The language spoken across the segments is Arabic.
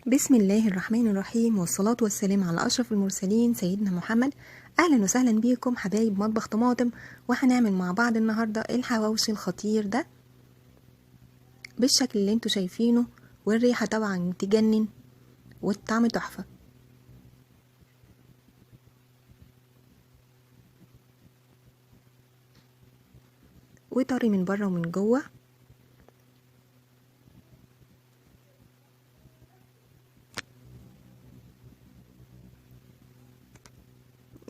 بسم الله الرحمن الرحيم، والصلاة والسلام على أشرف المرسلين سيدنا محمد. أهلا وسهلا بيكم حبايب مطبخ طماطم، وهنعمل مع بعض النهاردة الحواوشي الخطير ده بالشكل اللي انتوا شايفينه، والريحة طبعا تجنن والطعم تحفة. وطري من بره ومن جوه.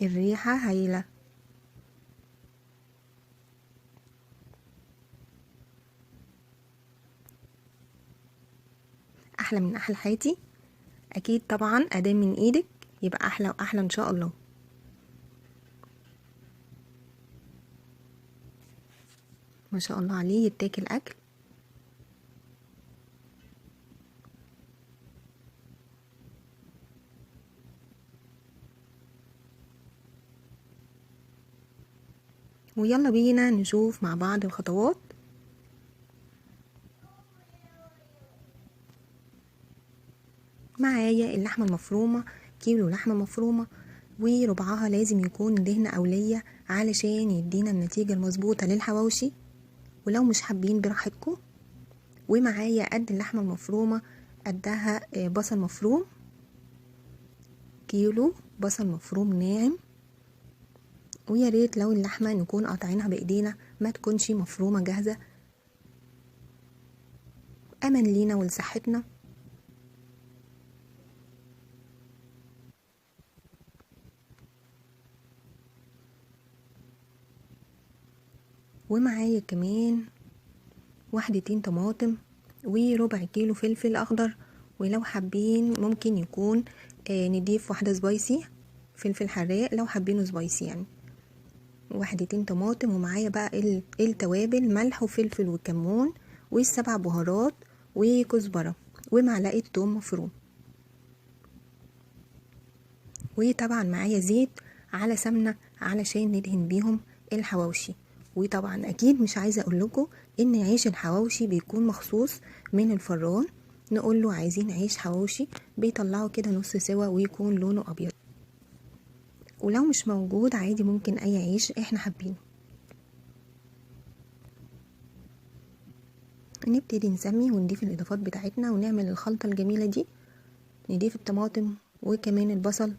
الريحة هايلة. أحلى من أحلى حياتي أكيد طبعا، أدام من إيدك يبقى أحلى وأحلى إن شاء الله. ما شاء الله عليه، يتاكل أكل. ويلا بينا نشوف مع بعض الخطوات. معايا اللحمة المفرومة، كيلو لحمة مفرومة، وربعها لازم يكون دهن أولية علشان يدينا النتيجة المظبوطة للحواوشي، ولو مش حابين براحتكم. ومعايا قد اللحمة المفرومة قدها بصل مفروم، كيلو بصل مفروم ناعم. ويا ريت لو اللحمة نكون قاطعينها بإيدينا، ما تكونش مفرومة جاهزة، أمن لينا ولصحتنا. ومعايا كمان وحدتين طماطم، وربع كيلو فلفل اخضر، ولو حابين ممكن يكون نضيف واحدة سبايسي، فلفل حراق لو حابينه سبايسي يعني. وحدتين طماطم، ومعايا بقى التوابل، ملح وفلفل وكمون والسبع بهارات وكزبرة ومعلقة توم مفروم. وطبعا معايا زيت على سمنة علشان ندهن بيهم الحواوشي. وطبعا اكيد مش عايزه اقول لكم ان عيش الحواوشي بيكون مخصوص من الفران، نقول له عايزين عيش حواوشي بيطلعه كده نص سوا ويكون لونه ابيض. ولو مش موجود عادي ممكن اي عيش احنا حابينه. نبتدي نسمي ونضيف الاضافات بتاعتنا ونعمل الخلطه الجميله دي. نضيف الطماطم وكمان البصل،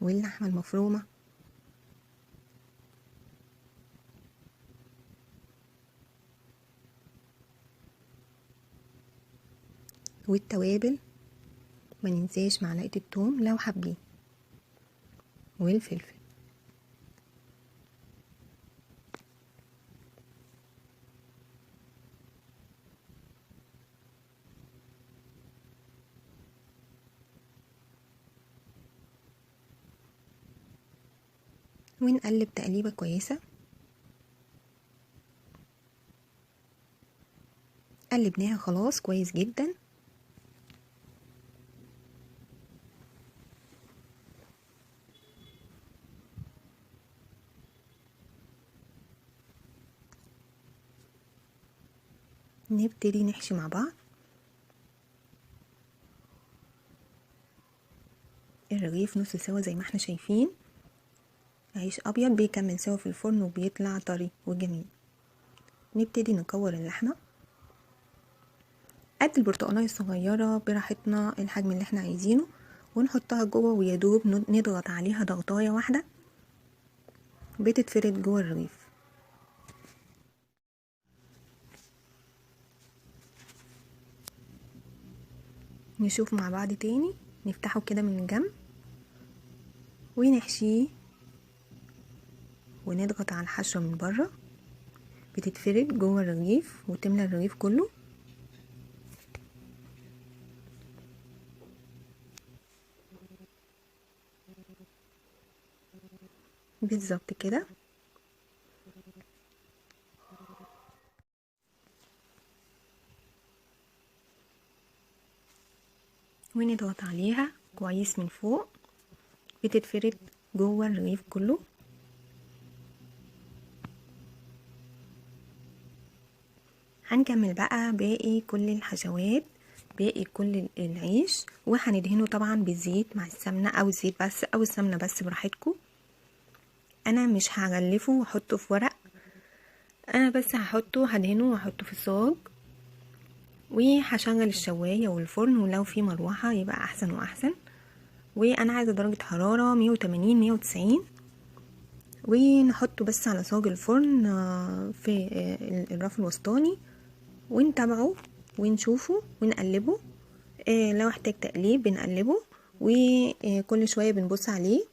واللحمه المفرومه، والتوابل، ما ننساش معلقه الثوم لو حابين، والفلفل. ونقلب تقليبه كويسه. قلبناها خلاص كويس جدا. نبتدي نحشي مع بعض. الرغيف نص سوا زي ما احنا شايفين، عيش ابيض بيكمل سوا في الفرن وبيطلع طري وجميل. نبتدي نكور اللحمه قد البرتقانية الصغيرة براحتنا، الحجم اللي احنا عايزينه، ونحطها جوه ويدوب نضغط عليها ضغطايه واحده بتتفرد جوه الرغيف. نشوف مع بعض تاني. نفتحه كده من الجنب ونحشيه ونضغط على الحشوه من بره، بتتفرد جوه الرغيف وتملى الرغيف كله. بالظبط كده. ونضغط عليها كويس من فوق، بتتفرد جوه الرغيف كله. هنكمل بقى باقي كل الحشوات، باقي كل العيش، وهندهنه طبعا بالزيت مع السمنه او الزيت بس او السمنه بس براحتكم. انا مش هغلفه واحطه في ورق، انا بس هدهنه واحطه في الصاج، وهشغل الشوايه والفرن، ولو في مروحه يبقى احسن واحسن. وانا عايزه درجه حراره 180 190، ونحطه بس على صاج الفرن في الرف الوسطاني، ونتابعه ونشوفه ونقلبه. لو احتاج تقليب بنقلبه، وكل شويه بنبص عليه.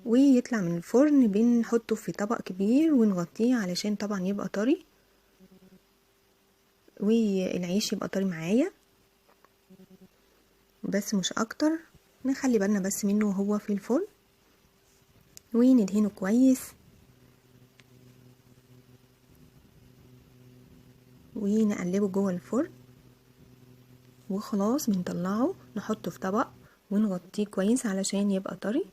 ويطلع من الفرن بنحطه في طبق كبير ونغطيه علشان طبعا يبقى طري، والعيش يبقى طري معايا بس مش اكتر. نخلي بالنا بس منه وهو في الفرن، وندهنه كويس، ونقلبه جوه الفرن. وخلاص بنطلعه نحطه في طبق ونغطيه كويس علشان يبقى طري.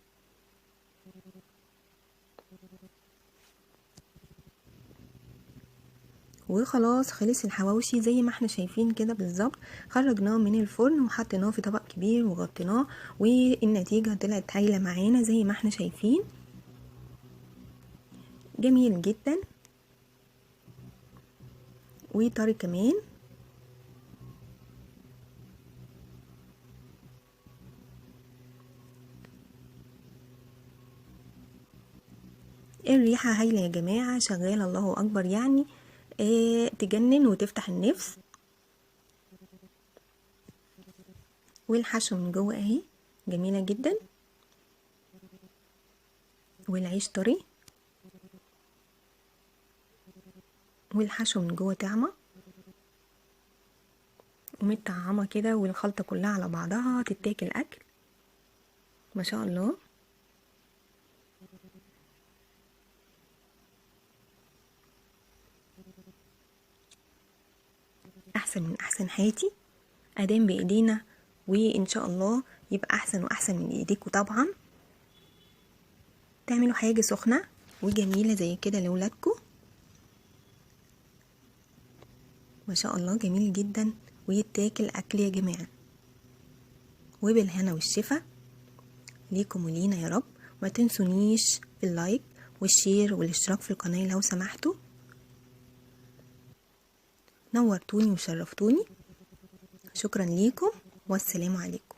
وخلاص خلص الحواوشي زي ما احنا شايفين كده بالظبط. خرجناه من الفرن وحطيناه في طبق كبير وغطيناه، والنتيجة طلعت هايلة معانا زي ما احنا شايفين، جميل جدا وطري كمان. الريحة هايلة يا جماعة، شغالة الله اكبر يعني، تجنن وتفتح النفس. والحشو من جوه اهي جميلة جدا، والعيش طري، والحشو من جوه طعمة ومتطعمة كده، والخلطة كلها على بعضها تتاكل اكل ما شاء الله. احسن من احسن حياتي ادام بايدينا، وان شاء الله يبقى احسن واحسن من ايديكوا طبعا. تعملوا حاجة سخنة وجميلة زي كده لولادكوا ما شاء الله، جميل جدا ويتاكل اكل يا جماعة. وبالهنا والشفا ليكم ولينا يا رب. ما تنسونيش باللايك والشير والاشتراك في القناة لو سمحتوا. نورتوني وشرفتوني، شكرا ليكم والسلام عليكم.